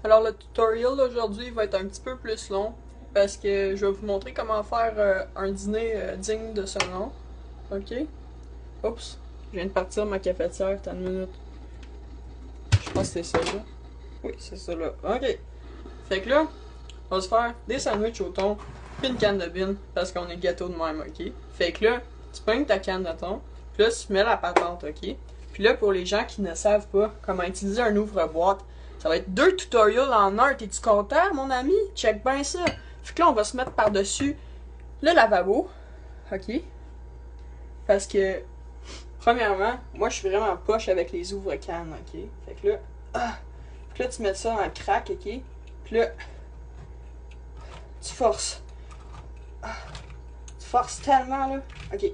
Alors le tutoriel d'aujourd'hui va être un petit peu plus long parce que je vais vous montrer comment faire un dîner digne de ce nom. Ok? Oups, je viens de partir ma cafetière, t'as une minute. Je pense que c'est ça là. Oui, c'est ça là. Ok. Fait que là, on va se faire des sandwichs au thon puis une canne de bean parce qu'on est gâteau de même, ok? Fait que là, tu pognes ta canne de thon, puis là tu mets la patente, ok? Puis là, pour les gens qui ne savent pas comment utiliser un ouvre-boîte, ça va être 2 tutoriels en un. T'es-tu content, mon ami? Check bien ça. Fait que là, on va se mettre par-dessus le lavabo. OK? Parce que, premièrement, moi, je suis vraiment poche avec les ouvre-cannes, OK? Fait que là, puis là, tu mets ça en crack, OK? Puis là, tu forces. Tu forces tellement, là. OK.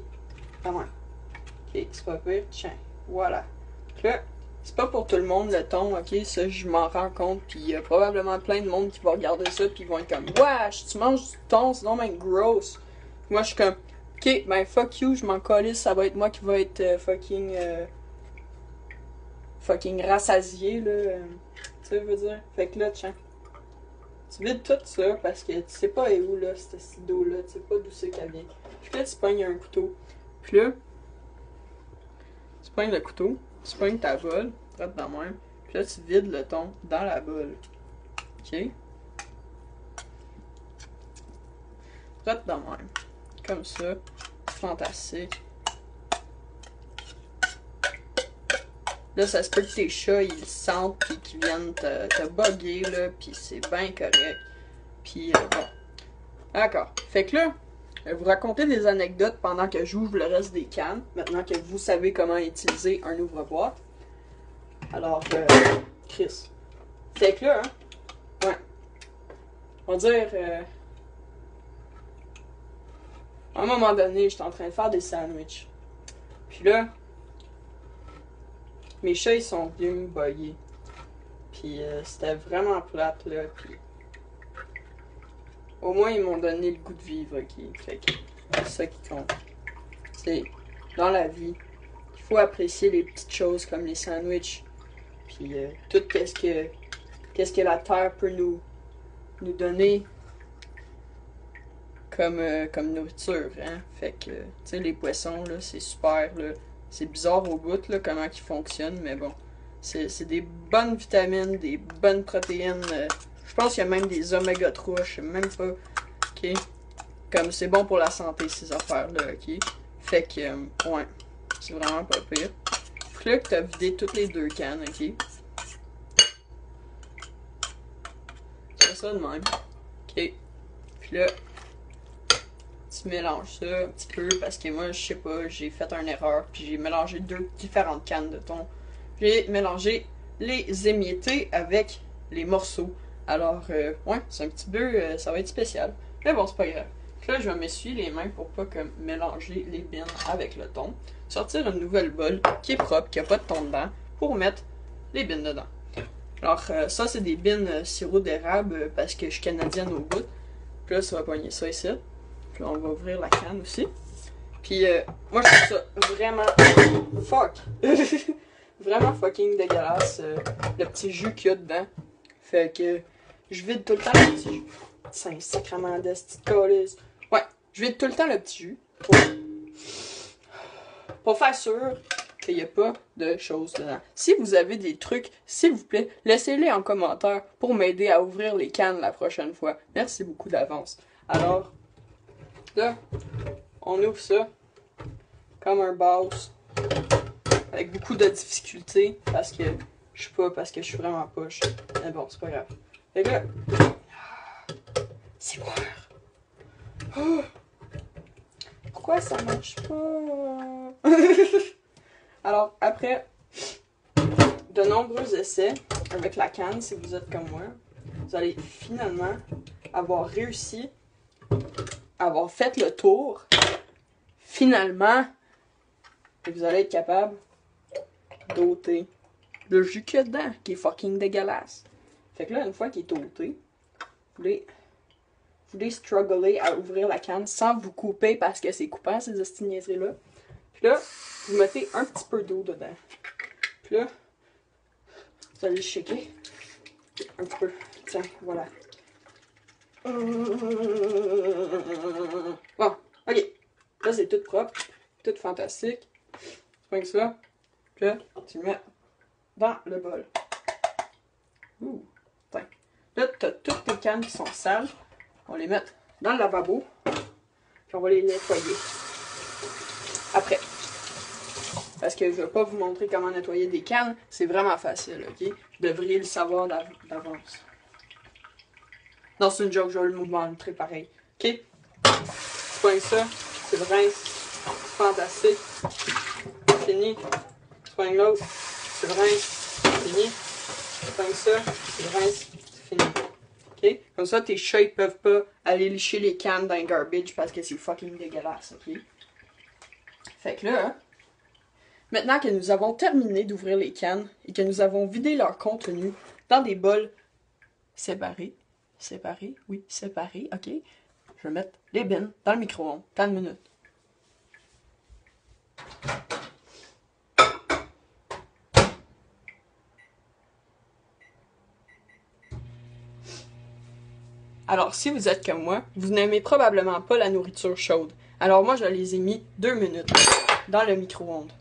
Comment? OK, c'est pas pire. Tiens, voilà. Puis là, c'est pas pour tout le monde le thon, ok? Ça, je m'en rends compte. Puis il y a probablement plein de monde qui va regarder ça. Puis ils vont être comme, wesh, tu manges du thon, c'est non même gross. Moi, je suis comme, ok, ben fuck you, je m'en calisse, ça va être moi qui va être fucking rassasié, là. Tu sais, je veux dire. Fait que là, tiens. Tu vides tout ça parce que tu sais pas où, là, cette d'eau-là. Tu sais pas d'où c'est qu'elle vient. Puis là, tu pognes un couteau. Puis là, tu pognes le couteau. Tu pognes ta bolle, droite dans la main, puis là tu vides le thon dans la bolle. Ok? Droite dans la main. Comme ça. Fantastique. Là, ça se peut que tes chats, ils sentent pis qu'ils viennent te bugger, là, pis c'est bien correct. Pis bon. D'accord. Fait que là, je vais vous raconter des anecdotes pendant que j'ouvre le reste des cannes, maintenant que vous savez comment utiliser un ouvre-boîte. Alors, Chris. Fait que là, hein, ouais. On va dire, à un moment donné, j'étais en train de faire des sandwichs. Puis là, mes chats, ils sont venus me bugger. Puis c'était vraiment plate, là. Puis au moins, ils m'ont donné le goût de vivre, ok? Fait que c'est ça qui compte. C'est dans la vie, il faut apprécier les petites choses comme les sandwichs. Puis tout qu'est-ce que la terre peut nous donner comme nourriture, hein. Fait que, tu sais, les poissons, là, c'est super, là. C'est bizarre au bout, là, comment ils fonctionnent, mais bon. C'est des bonnes vitamines, des bonnes protéines. Je pense qu'il y a même des oméga 3, je sais même pas. Ok? Comme c'est bon pour la santé, ces affaires-là, ok? Fait que, ouais. C'est vraiment pas pire. Puis là que t'as vidé toutes les 2 cannes, ok? C'est ça de même. Ok. Puis là, tu mélanges ça un petit peu parce que moi, je sais pas, j'ai fait une erreur. Puis j'ai mélangé 2 différentes cannes de thon. J'ai mélangé les émiettés avec les morceaux. Alors, ouais, c'est un petit peu, ça va être spécial. Mais bon, c'est pas grave. Donc là, je vais m'essuyer les mains pour pas comme mélanger les bines avec le thon. Sortir une nouvelle bolle qui est propre, qui a pas de thon dedans, pour mettre les bines dedans. Alors, ça, c'est des bines sirop d'érable parce que je suis canadienne au bout. Puis là, ça va pogner ça ici. Puis là, on va ouvrir la canne aussi. Puis, moi, je trouve ça vraiment... Fuck! Vraiment fucking dégueulasse, le petit jus qu'il y a dedans. Fait que je vide tout le temps le petit jus. C'est un sacrement de petite calice. Ouais, je vide tout le temps le petit jus pour faire sûr qu'il n'y a pas de choses dedans. Si vous avez des trucs, s'il vous plaît, laissez-les en commentaire pour m'aider à ouvrir les cannes la prochaine fois. Merci beaucoup d'avance. Alors, là, on ouvre ça comme un boss. Avec beaucoup de difficultés parce que je suis vraiment poche. Mais bon, c'est pas grave. Fait que là, c'est noir. Oh, pourquoi ça marche pas? Alors, après de nombreux essais avec la canne, si vous êtes comme moi, vous allez finalement avoir réussi, avoir fait le tour, finalement, et vous allez être capable d'ôter le jus qu'il y a dedans, qui est fucking dégueulasse. Fait que là, une fois qu'il est ôté, vous voulez struggler à ouvrir la canne sans vous couper parce que c'est coupant, ces hosties niaiseries-là. Puis là, vous mettez un petit peu d'eau dedans. Puis là, vous allez le shaker. Un petit peu. Tiens, voilà. Bon, ok. Là, c'est tout propre. Tout fantastique. Tu prends ça. Puis là, tu le mets dans le bol. Ouh. Tiens. Là, tu as toutes tes cannes qui sont sales. On les met dans le lavabo. Puis on va les nettoyer. Après. Parce que je ne vais pas vous montrer comment nettoyer des cannes. C'est vraiment facile, ok? Vous devriez le savoir d'avance. Non, c'est une joke, je vais le montrer pareil. Ok? Tu prends ça, tu le rinces. C'est fantastique. Fini. Tu prends l'autre, tu le rinces. Fini. Tu prends ça, tu le rinces. C'est fini. Ok? Comme ça, tes chats ne peuvent pas aller licher les cannes dans le garbage parce que c'est fucking dégueulasse, ok? Fait que là, maintenant que nous avons terminé d'ouvrir les cannes et que nous avons vidé leur contenu dans des bols séparés, oui, séparés, ok, je vais mettre les bins dans le micro-ondes, 30 minutes. Alors, si vous êtes comme moi, vous n'aimez probablement pas la nourriture chaude. Alors moi, je les ai mis 2 minutes dans le micro-ondes.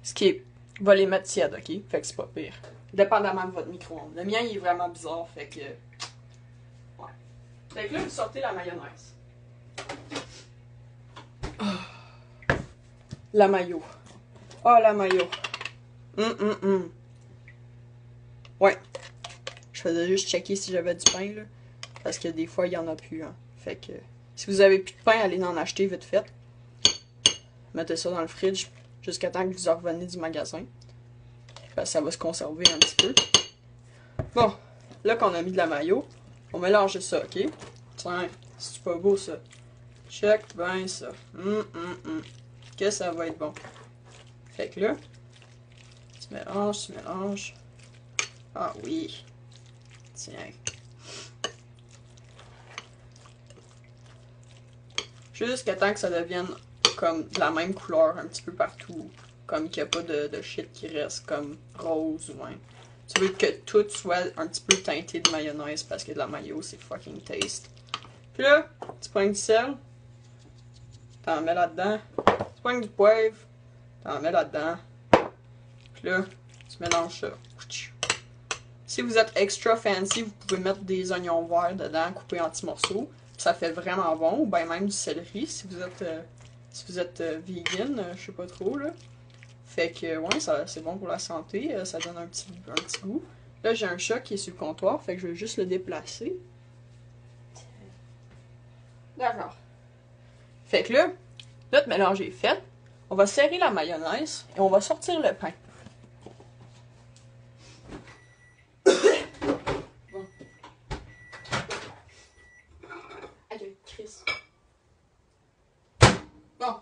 Ce qui va les mettre tièdes, ok? Fait que c'est pas pire. Dépendamment de votre micro-ondes. Le mien, il est vraiment bizarre, fait que... Ouais. Fait que là, vous sortez la mayonnaise. Oh. La mayo. Oh, la mayo. Ouais. Je faisais juste checker si j'avais du pain, là. Parce que des fois, il y en a plus, hein. Fait que... Si vous avez plus de pain, allez en acheter vite fait. Mettez ça dans le fridge jusqu'à temps que vous en revenez du magasin. Parce que ça va se conserver un petit peu. Bon, là qu'on a mis de la mayo, on mélange ça, ok? Tiens, c'est pas beau ça. Check bien ça. Que ça va être bon. Fait que là, tu mélanges. Ah oui. Tiens. Jusqu'à temps que ça devienne comme de la même couleur un petit peu partout. Comme qu'il n'y a pas de shit qui reste comme rose ou hein. Tu veux que tout soit un petit peu teinté de mayonnaise parce que de la mayo c'est fucking taste. Puis là, tu prends du sel, t'en mets là-dedans. Tu prends du poivre, t'en mets là-dedans. Puis là, tu mélanges ça. Si vous êtes extra fancy, vous pouvez mettre des oignons verts dedans, coupés en petits morceaux. Ça fait vraiment bon. Ou bien même du céleri si vous êtes vegan, je sais pas trop là. Fait que ouais, c'est bon pour la santé, ça donne un petit goût. Là, j'ai un chat qui est sur le comptoir, fait que je vais juste le déplacer. D'accord. Fait que là, notre mélange est fait. On va serrer la mayonnaise et on va sortir le pain. Bon. Aïe, Chris. Bon.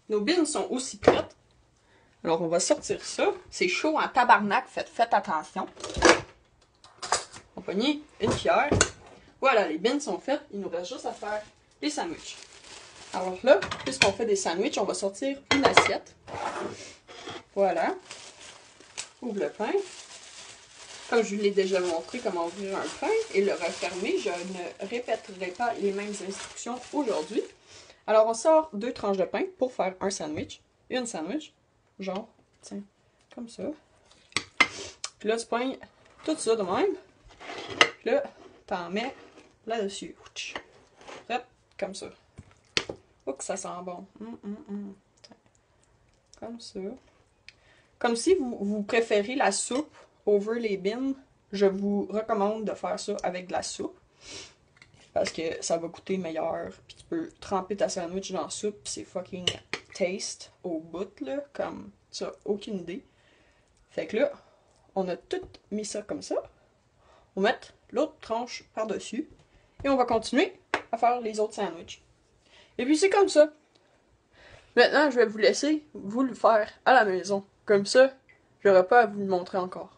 Nos bines sont aussi prêtes. Alors, on va sortir ça. C'est chaud en tabarnak, faites attention. On va pogner une cuillère. Voilà, les bines sont faites. Il nous reste juste à faire les sandwichs. Alors là, puisqu'on fait des sandwichs, on va sortir une assiette. Voilà. Ouvre le pain. Comme je vous l'ai déjà montré comment ouvrir un pain et le refermer, je ne répéterai pas les mêmes instructions aujourd'hui. Alors, on sort 2 tranches de pain pour faire un sandwich. Une sandwich. Genre, tiens, comme ça. Puis là, tu pognes tout ça de même. Puis là, t'en mets là-dessus. Hop, comme ça. Oh, que ça sent bon. Comme ça. Comme si vous préférez la soupe over les bines, je vous recommande de faire ça avec de la soupe. Parce que ça va goûter meilleur. Puis tu peux tremper ta sandwich dans la soupe. Puis c'est fucking taste au bout, là. Comme ça, aucune idée. Fait que là, on a tout mis ça comme ça. On va mettre l'autre tranche par-dessus. Et on va continuer à faire les autres sandwichs. Et puis c'est comme ça. Maintenant, je vais vous laisser vous le faire à la maison. Comme ça, j'aurai pas à vous le montrer encore.